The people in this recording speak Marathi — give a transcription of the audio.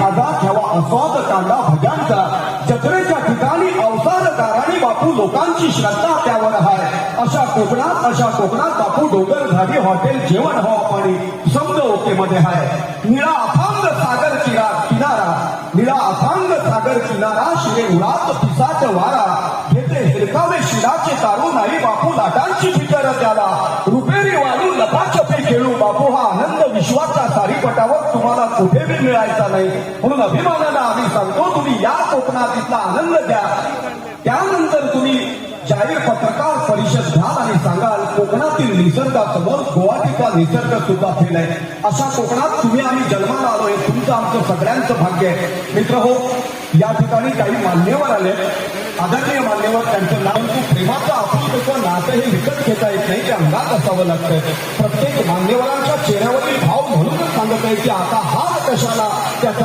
खाजा ठेवा आस्वाद कांदा भज्यांचा जत्रेच्या ठिकाणी अवसादकारांनी बापू लोकांची श्रद्धा त्यावर आहे. अशा कोकणात बापू डोंगर झाडी हॉटेल जेवण हवा पाणी समज ओके मध्ये आहे. निळा अथांग सागर किनारा निळा अथांग सागर किनारा शिरे उडात पिसाच वारा घेते हिरकावे शिराचे तारू नाही बापू लाटांची फिकर त्याला रुपेरी वालू लपाछपी खेळू बापू हा आनंद विश्वाच्या सारीपटावर तुम्हाला कुठेही मिळायचा नाही. म्हणून अभिमानानं आम्ही सांगतो तुम्ही या कोकणात इथला आनंद द्या. त्यानंतर तुम्ही जाहीर पत्रकार परिषद घ्याल आणि सांगाल कोकणातील निसर्गासमोर गुवाहाटीचा निसर्ग सुद्धा फेल आहे. अशा कोकणात तुम्ही आम्ही जन्माला आलोय. तुमचं आमचं सगळ्यांचं भाग्य आहे. मित्र हो, या ठिकाणी काही मान्यवर आले, आदरणीय मान्यवर. त्यांचं नाव प्रेमाचं आपुलकीचं नातं हे विकत घेता येत नाही, ते अंगात असावं लागतं. प्रत्येक मान्यवरांच्या चेहऱ्यावरील भाव म्हणूनच सांगत आहे की आता हात कशाला त्याचा